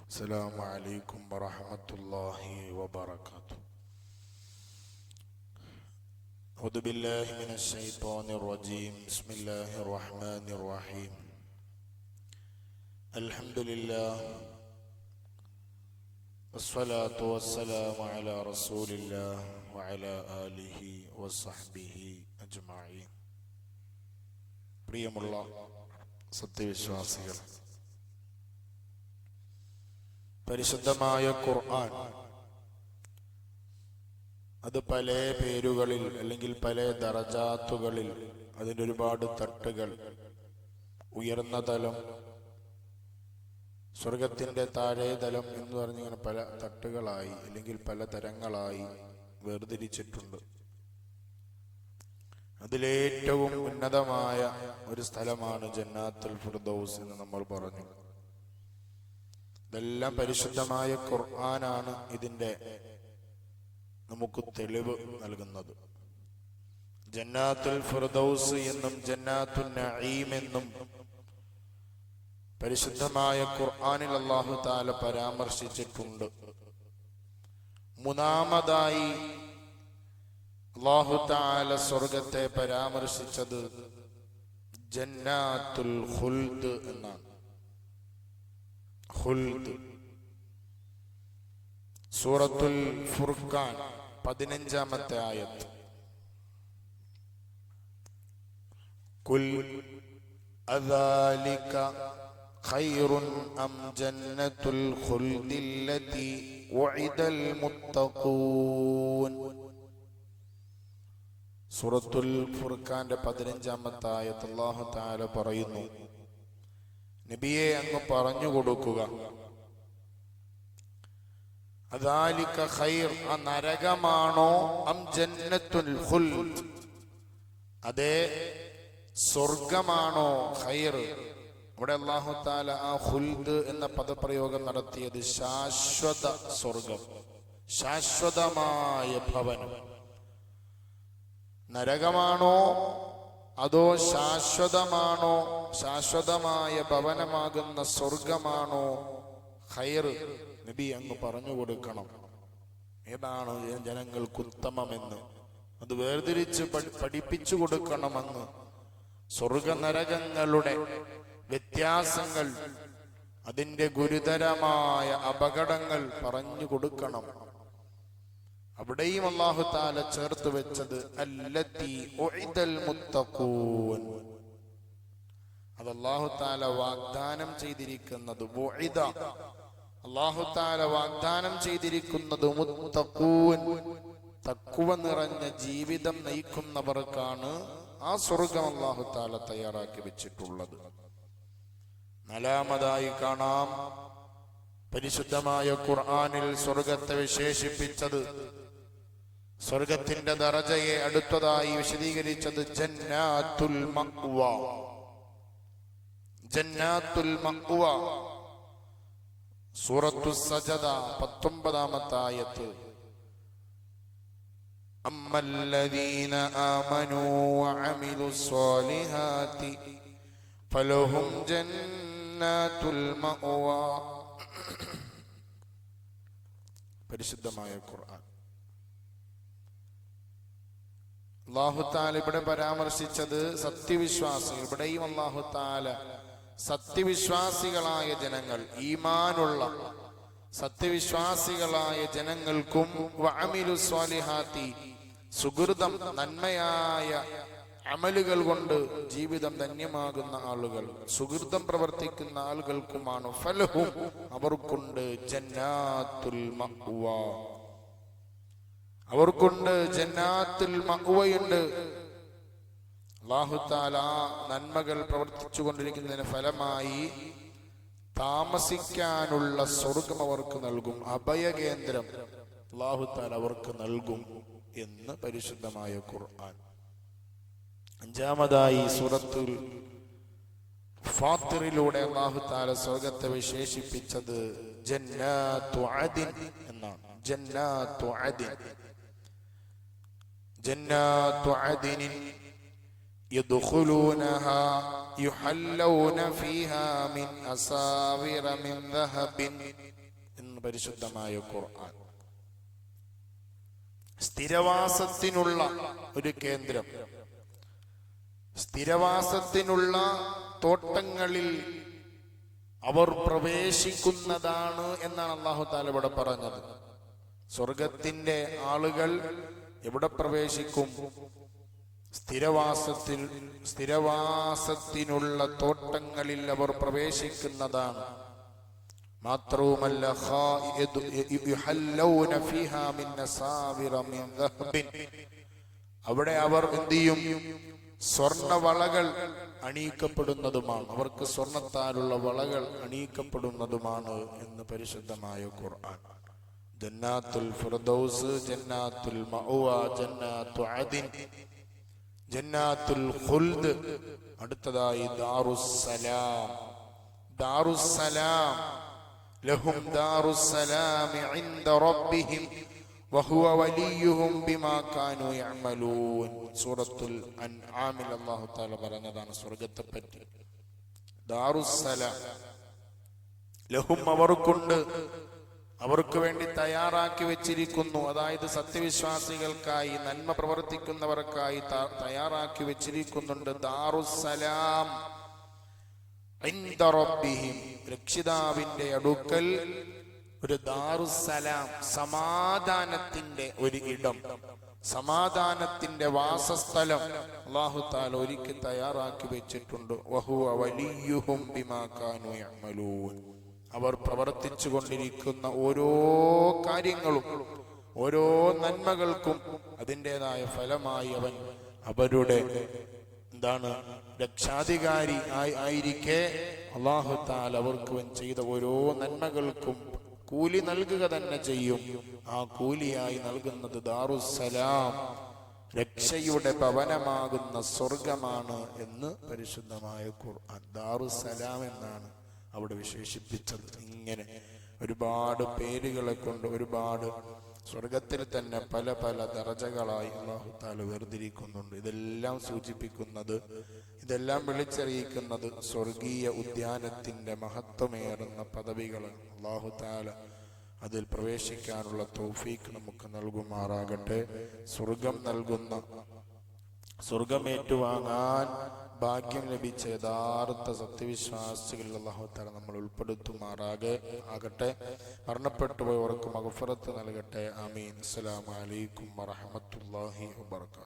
السلام عليكم ورحمة الله وبركاته. أعوذ بالله من الشيطان الرجيم. بسم الله الرحمن الرحيم. الحمد لله والصلاة والسلام على رسول الله وعلى آله وصحبه أجمعين. പ്രിയമുള്ള സത്യവിശ്വാസികൾ, പരിശുദ്ധമായ ഖുർആൻ അത് പല പേരുകളിൽ അല്ലെങ്കിൽ പല ദറജാത്തുകളിൽ, അതിൻ്റെ ഒരുപാട് തട്ടുകൾ, ഉയർന്ന തലം, സ്വർഗത്തിൻ്റെ താഴെ തലം എന്ന് പറഞ്ഞിങ്ങനെ പല തട്ടുകളായി അല്ലെങ്കിൽ പല തരങ്ങളായി വേർതിരിച്ചിട്ടുണ്ട്. അതിലേറ്റവും ഉന്നതമായ ഒരു സ്ഥലമാണ് ജന്നാത്തുൽ ഫിർദൗസ് എന്ന് നമ്മൾ പറഞ്ഞു. ഇതെല്ലാം പരിശുദ്ധമായ ഖുർആനാണ് ഇതിൻ്റെ നമുക്ക് തെളിവ് നൽകുന്നത്. ജന്നാത്തുൽ ഫിർദൗസ് എന്നും ജന്നാത്തുൻ നഈം എന്നും പരിശുദ്ധമായ ഖുർആനിൽ അല്ലാഹു തആല പരാമർശിച്ചിട്ടുണ്ട്. മൂന്നാമതായി അല്ലാഹു തആല സ്വർഗത്തെ പരാമർശിച്ചത് ജന്നാത്തുൽ ഖുൽദ് എന്നാണ്. ഖുൽദ് സൂറത്തുൽ ഫുർഖാൻ 15-ാമത്തെ ആയത്ത്. ഖുൽ അദാലിക ഖൈറുൻ അം ജന്നത്തുൽ ഖുൽദില്ലതി വഇദൽ മുത്തഖൂൻ. സൂറത്തുൽ ഫുർഖാന്റെ 15-ാമത്തെ ആയത്ത് അല്ലാഹു തആല പറയുന്നു, നബിയെ അങ്ങ് പറഞ്ഞു കൊടുക്കുക, അദാലിക ഖൈർ, ആ നരകമാണോ, അം ജന്നത്തുൽ ഖുൽദ്, അതേ സ്വർഗമാണോ ഖൈർ. ഇവിടെ അല്ലാഹു തആല ആ ഖുൽദ് എന്ന പദപ്രയോഗം നടത്തിയത് ശാശ്വത സ്വർഗം, ശാശ്വതമായ ഭവനം. നരകമാണോ അതോ ശാശ്വതമാണോ, ശാശ്വതമായ ഭവനമാകുന്ന സ്വർഗമാണോ ഖൈർ? നബി അങ്ങ് പറഞ്ഞു കൊടുക്കണം ഏതാണ് ജനങ്ങൾക്ക് ഉത്തമമെന്ന്. അത് വേർതിരിച്ച് പഠിപ്പിച്ചു കൊടുക്കണമെന്ന്. സ്വർഗ നരകങ്ങളുടെ വ്യത്യാസങ്ങൾ, അതിൻ്റെ ഗുരുതരമായ അപകടങ്ങൾ പറഞ്ഞു കൊടുക്കണം. അവിടെയും അല്ലാഹു തആല ചേർത്ത് വെച്ചത് അല്ലത്തി ഉഇദൽ മുത്തഖൂൻ, അത് അല്ലാഹു തആല വാഗ്ദാനം ചെയ്തിരിക്കുന്നത്. ഉഇദ, അല്ലാഹു തആല വാഗ്ദാനം ചെയ്തിരിക്കുന്നത് മുത്തഖൂൻ, തഖ്വ നിറഞ്ഞ ജീവിതം നയിക്കുന്നവർക്കാണ് ആ സ്വർഗം അല്ലാഹു തആല തയ്യാറാക്കി വെച്ചിട്ടുള്ളത്. നാലാമതായി കാണാം പരിശുദ്ധമായ ഖുർആനിൽ സ്വർഗത്തെ വിശേഷിപ്പിച്ചത്, സ്വർഗത്തിന്റെ ദറജയെ അടുത്തതായി വിശദീകരിച്ചത് ജന്നാത്തുൽ മഅ്വ. ജന്നാത്തുൽ മഅ്വ സൂറത്തുസ് സജദ 19-ാമത്തെ ആയത്ത്. അമ്മല്ലദീന ആമനൂ വഅമിലുസ് സ്വാലിഹാതി ഫലഹും ജന്നാത്തുൽ മഅ്വ. പരിശുദ്ധമായ ഖുർആൻ അല്ലാഹു തആല ഇവിടെ പരാമർശിച്ചത് സത്യവിശ്വാസികൾ. ഇവിടെയും അല്ലാഹു തആല സത്യവിശ്വാസികളായ ജനങ്ങൾ, ഈമാനുള്ള സത്യവിശ്വാസികളായ ജനങ്ങൾക്കും വഅമിലുസ് സ്വാലിഹാത്തി, സുകൃതം നന്മയായ അമലുകൾ കൊണ്ട് ജീവിതം ധന്യമാകുന്ന ആളുകൾ, സുകൃതം പ്രവർത്തിക്കുന്ന ആളുകൾക്കുമാണ് ഫലഹും, അവർക്കുണ്ട് ജന്നാത്തുൽ മഅ്വ, അവർക്കുണ്ട് ജന്നാത്തുൽ മഅ്വയുണ്ട്. അല്ലാഹു തആല നന്മകൾ പ്രവർത്തിച്ചു കൊണ്ടിരിക്കുന്നതിന് ഫലമായി താമസിക്കാനുള്ള സ്വർഗം അവർക്ക് നൽകും, അഭയകേന്ദ്രം അല്ലാഹു തആല അവർക്ക് നൽകും എന്ന് പരിശുദ്ധമായ ഖുർആൻ. അഞ്ചാമതായി സൂറത്തുൽ ഫാത്തിറിലൂടെ അല്ലാഹു തആല സ്വർഗത്തെ വിശേഷിപ്പിച്ചത് ജന്നാത്തു അദിൻ എന്നാണ്. ജന്നാത്തു അദിൻ, ജന്നാത്തു അദിൻ യദ്ഖുലൂനഹാ യുഹല്ലൗന ഫീഹാ മിൻ അസാവിറ മിൻ ദഹബിൻ എന്ന് പരിശുദ്ധമായ ഖുർആൻ. സ്ഥിരവാസത്തിനുള്ള ഒരു കേന്ദ്രം, സ്ഥിരവാസത്തിനുള്ള തോട്ടങ്ങളിൽ അവർ പ്രവേശിക്കുന്നതാണ് എന്നാണ് അല്ലാഹു തആല ഇവിടെ പറഞ്ഞത്. സ്വർഗത്തിന്റെ ആളുകൾ എവിടെ പ്രവേശിക്കും? സ്ഥിരവാസത്തിനുള്ള തോട്ടങ്ങളിൽ അവർ പ്രവേശിക്കുന്നതാണ്. മാത്രവുമല്ല അവിടെ അവർ എന്ത് ചെയ്യും? സ്വർണവളകൾ അണിയിക്കപ്പെടുന്നതുമാണ്. അവർക്ക് സ്വർണത്താലുള്ള വളകൾ അണിയിക്കപ്പെടുന്നതുമാണ് എന്ന് പരിശുദ്ധമായ ഖുർആൻ. ജന്നാത്തുൽ ഫിർദൗസ്, ജന്നാത്തുൽ മഅവ, ജന്നാത്തു അദിൻ, ജന്നാത്തുൽ ഖുൽദ്. അടുത്തതായി ദാറുസ്സലാം. ദാറുസ്സലാം ലഹും ദാറുസ്സലാം ഇൻദ റബ്ബിഹിം വഹുവ വലിയുഹും ബിമാ കാനൂ യഅമലൂൻ. സൂറത്തുൽ അൻആമിൽ അല്ലാഹു തആല പറഞ്ഞതാണ് സ്വർഗ്ഗത്തെ പറ്റി. ദാറുസ്സലാം ലഹും അവർക്കുണ്ട്, അവർക്ക് വേണ്ടി തയ്യാറാക്കി വെച്ചിരിക്കുന്നു. അതായത് സത്യവിശ്വാസികൾക്കായി, നന്മ പ്രവർത്തിക്കുന്നവർക്കായി തയ്യാറാക്കി വെച്ചിരിക്കുന്നുണ്ട് ദാറുസ്സലാം ഇൻദ റബ്ബിഹിം. രക്ഷിതാവിന്റെ അടുക്കൽ ഒരു ദാറുസ്സലാം, സമാധാനത്തിന്റെ ഒരു ഇടം, സമാധാനത്തിന്റെ വാസസ്ഥലം അല്ലാഹു തആല ഒരുക്കി തയ്യാറാക്കി വെച്ചിട്ടുണ്ട്. വഹുവ വലിയുഹും ബിമാ കാനൂ യഅമലൂൻ. അവർ പ്രവർത്തിച്ചു കൊണ്ടിരിക്കുന്ന ഓരോ കാര്യങ്ങളും, ഓരോ നന്മകൾക്കും അതിൻ്റെതായ ഫലമായി അവൻ അവരുടെ രക്ഷാധികാരി ആയിരിക്കെ അല്ലാഹു തആല അവർക്ക് ചെയ്ത ഓരോ നന്മകൾക്കും കൂലി നൽകുക തന്നെ ചെയ്യും. ആ കൂലിയായി നൽകുന്നത് ദാറുസ്സലാം, രക്ഷയുടെ ഭവനമാകുന്ന സ്വർഗമാണ് എന്ന് പരിശുദ്ധമായ ഖുർആൻ ദാറുസ്സലാം എന്നാണ് അവിടെ വിശേഷിപ്പിച്ചത്. ഇങ്ങനെ ഒരുപാട് പേരുകളെ കൊണ്ട്, ഒരുപാട് സ്വർഗത്തിൽ തന്നെ പല പല ദറജകളായി അല്ലാഹു തആല വേർതിരിക്കുന്നുണ്ട്. ഇതെല്ലാം സൂചിപ്പിക്കുന്നത്, ഇതെല്ലാം വിളിച്ചറിയിക്കുന്നത് സ്വർഗീയ ഉദ്യാനത്തിന്റെ മഹത്വമേറുന്ന പദവികളാണ്. അല്ലാഹു തആല അതിൽ പ്രവേശിക്കാനുള്ള തൗഫീഖ് നമുക്ക് നൽകുമാറാകട്ടെ. സ്വർഗമേറ്റുവാങ്ങാൻ ഭാഗ്യം ലഭിച്ച യഥാർത്ഥ സത്യവിശ്വാസികളിൽ അല്ലാഹു തആല നമ്മൾ ഉൾപ്പെടുത്തുമാറാകട്ടെ. മരണപ്പെട്ടു പോയവർക്ക് മഗ്ഫിറത്ത് നൽകട്ടെ. ആമീൻ. അസ്സലാമു അലൈക്കും വറഹ്മത്തുള്ളാഹി വബറകാതുഹു.